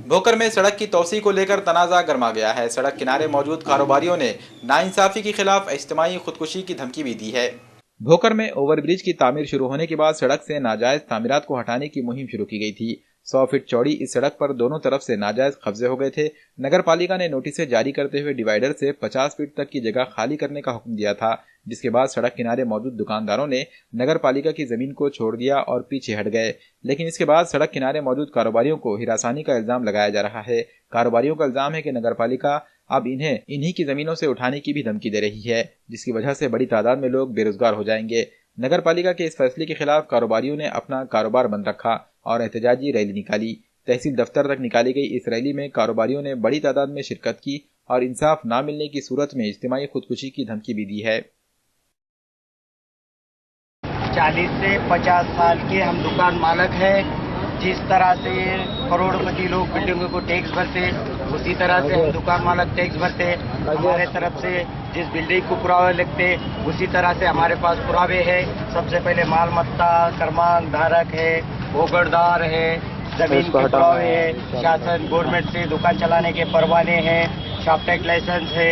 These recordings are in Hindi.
भोकर में सड़क की तोसी को लेकर तनाज़ा गर्मा गया है। सड़क किनारे मौजूद कारोबारियों ने नाइंसाफी के खिलाफ इज्तिमाई खुदकुशी की धमकी भी दी है। भोकर में ओवरब्रिज की तामीर शुरू होने के बाद सड़क से नाजायज तामीरात को हटाने की मुहिम शुरू की गई थी। 100 फीट चौड़ी इस सड़क पर दोनों तरफ से नाजायज कब्जे हो गए थे। नगर पालिका ने नोटिस जारी करते हुए डिवाइडर से 50 फीट तक की जगह खाली करने का हुक्म दिया था, जिसके बाद सड़क किनारे मौजूद दुकानदारों ने नगर पालिका की जमीन को छोड़ दिया और पीछे हट गए। लेकिन इसके बाद सड़क किनारे मौजूद कारोबारियों को हिरासानी का इल्जाम लगाया जा रहा है। कारोबारियों का इल्जाम है कि नगर पालिका अब इन्हें इन्हीं की जमीनों से उठाने की भी धमकी दे रही है, जिसकी वजह से बड़ी तादाद में लोग बेरोजगार हो जाएंगे। नगर पालिका के इस फैसले के खिलाफ कारोबारियों ने अपना कारोबार बंद रखा और एहतजाजी रैली निकाली। तहसील दफ्तर तक निकाली गई इस रैली में कारोबारियों ने बड़ी तादाद में शिरकत की और इंसाफ न मिलने की सूरत में इज्तिमाई खुदकुशी की धमकी भी दी है। 40 से 50 साल के हम दुकान मालक हैं। जिस तरह से करोड़पति लोग बिल्डिंगों को टैक्स भरते, उसी तरह से हम दुकान मालक टैक्स भरते। हमारे तरफ से जिस बिल्डिंग को पुरावे लगते, उसी तरह से हमारे पास पुरावे हैं। सबसे पहले मालमत्ता क्रमांक धारक है, भोगड़दार है, जमीन के पुरावे है, शासन गवर्नमेंट से दुकान चलाने के परवाने हैं, शॉपटैक्स लाइसेंस है,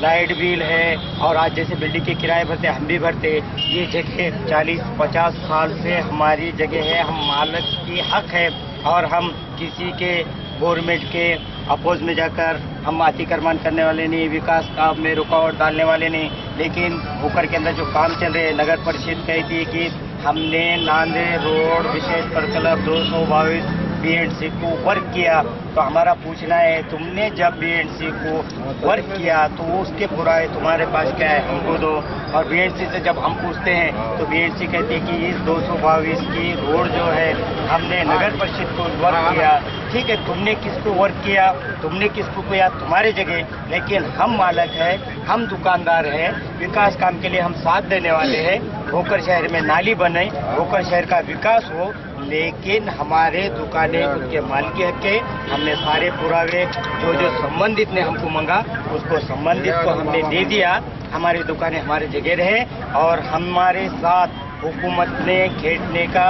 लाइट बिल है और आज जैसे बिल्डिंग के किराए भरते हम भी भरते। ये जगह 40-50 साल से हमारी जगह है, हम मालिक की हक है और हम किसी के गवर्नमेंट के अपोज में जाकर हम अतिक्रमण करने वाले नहीं, विकास काम में रुकावट डालने वाले नहीं। लेकिन भोकर के अंदर जो काम चल रहे, नगर परिषद कहती है कि हमने नांदे रोड विशेष प्रकल्प 222 बीएनसी को वर्क किया, तो हमारा पूछना है तुमने जब बीएनसी को वर्क किया तो उसके पुरावे तुम्हारे पास क्या है, हमको दो। और बीएनसी से जब हम पूछते हैं तो बीएनसी कहती है कि इस 222 की रोड जो है हमने नगर परिषद को वर्क किया। ठीक है, तुमने किसको वर्क किया, तुमने किसको किया, तुम्हारी जगह। लेकिन हम मालिक है, हम दुकानदार हैं, विकास काम के लिए हम साथ देने वाले हैं। भोकर शहर में नाली बने, भोकर शहर का विकास हो, लेकिन हमारे दुकानें उनके मालिकी हक के। हमने सारे पुरावे जो संबंधित ने हमको मांगा, उसको संबंधित को हमने दे दिया। हमारी दुकानें हमारी जगह रहे और हमारे साथ हुकूमत ने खेदने का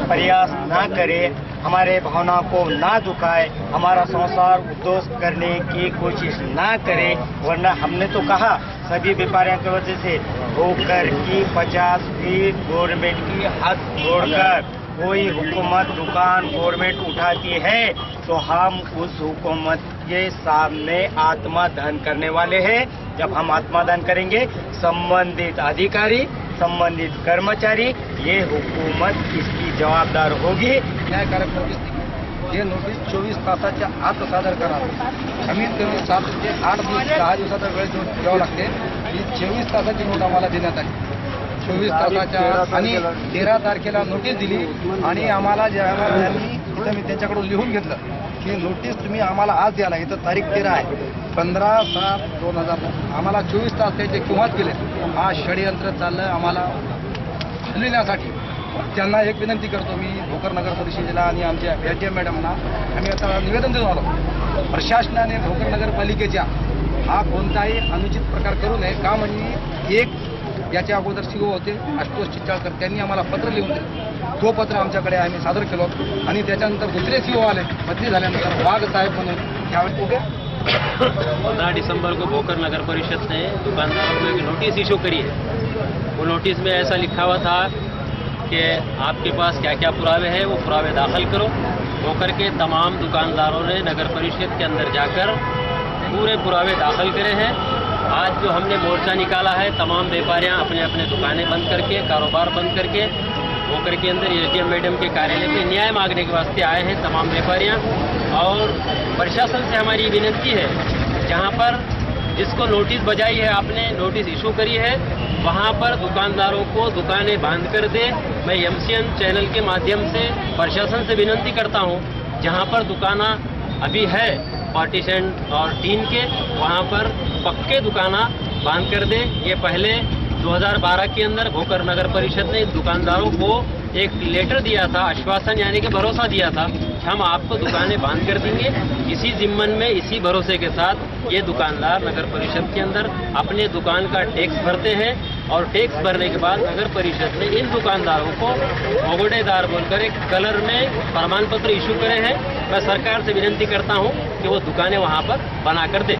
प्रयास ना करे, हमारे भावना को ना दुखाए, हमारा संसार उद्ध्वस्त करने की कोशिश ना करे। वरना हमने तो कहा सभी व्यापारियों की वजह से भोकर की 50 फीट गवर्नमेंट की हद छोड़कर कोई हुकूमत दुकान गवर्नमेंट उठाती है तो हम उस हुकूमत के सामने आत्मादान करने वाले हैं। जब हम आत्मादान करेंगे, संबंधित अधिकारी, संबंधित कर्मचारी, ये हुकूमत इसकी जवाबदार होगी। न्यायकारक नोटीस दिली, हे नोटीस 24 तासाच्या आत सादर करावे। कमीत कमी 7 ते 8 दिवस 10 दिवसाचा वेळ द्यावा लागते। ही 24 तासाची नोट आम्हाला देण्यात आली। 24 तासाच्या आणि 13 तारखेला नोटीस दिली आणि आम्हाला ज्यांनी इथं मी त्यांच्याकडून लिहून घेतलं की नोटीस तुम्ही आम्हाला आज द्यायला, इथं तारीख 13 आहे, 15/7/2000 आम्हाला 24 तास त्याचे किंमत केले। हा षडयंत्र चाललं आम्हाला हलविण्यासाठी। त्यांना एक विनंती करतो मी भोकर नगर परिषदेला आणि आमच्या एटीएम मॅडमना, आम्ही आता निवेदन देऊन आलो, प्रशासनाने भोकर नगरपालिकेच्या हा कोणताही अनुचित प्रकार करू नये। का म्हणजे एक याच्या अगोदर सीओ होते आशुतोष चिचाळकर, त्यांनी आम्हाला पत्र लिहून दिलं। तो पत्र आमच्याकडे आम्ही सादर केलो आणि त्याच्यानंतर दुसरे सीओ आले, बदली झाल्यानंतर वाघ साहेब म्हणून त्यावेळी उभे 15 दिसंबर को भोकर नगर परिषद ने दुकानदारों को एक नोटिस इशू करी है। वो नोटिस में ऐसा लिखा हुआ था कि आपके पास क्या क्या पुरावे हैं वो पुरावे दाखिल करो। भोकर के तमाम दुकानदारों ने नगर परिषद के अंदर जाकर पूरे पुरावे दाखिल करे हैं। आज जो हमने मोर्चा निकाला है, तमाम व्यापारियां अपने अपने दुकानें बंद करके, कारोबार बंद करके भोकर के अंदर एटीएम मैडम के कार्यालय में न्याय मांगने के वास्ते आए हैं तमाम व्यापारियां। और प्रशासन से हमारी विनती है, जहां पर जिसको नोटिस बजाई है, आपने नोटिस इशू करी है, वहां पर दुकानदारों को दुकानें बांध कर दे। मैं एमसीएन चैनल के माध्यम से प्रशासन से विनती करता हूं, जहां पर दुकाना अभी है पार्टीशन और टीन के, वहां पर पक्के दुकाना बांध कर दे। ये पहले 2012 के अंदर भोकर नगर परिषद ने दुकानदारों को एक लेटर दिया था, आश्वासन यानी कि भरोसा दिया था कि हम आपको दुकानें बंद कर देंगे। इसी जिम्मन में, इसी भरोसे के साथ ये दुकानदार नगर परिषद के अंदर अपने दुकान का टैक्स भरते हैं और टैक्स भरने के बाद नगर परिषद ने इन दुकानदारों को भोगड़ेदार बोलकर एक कलर में प्रमाण पत्र इशू करे हैं। मैं सरकार से विनती करता हूं कि वो दुकानें वहां पर बना कर दे।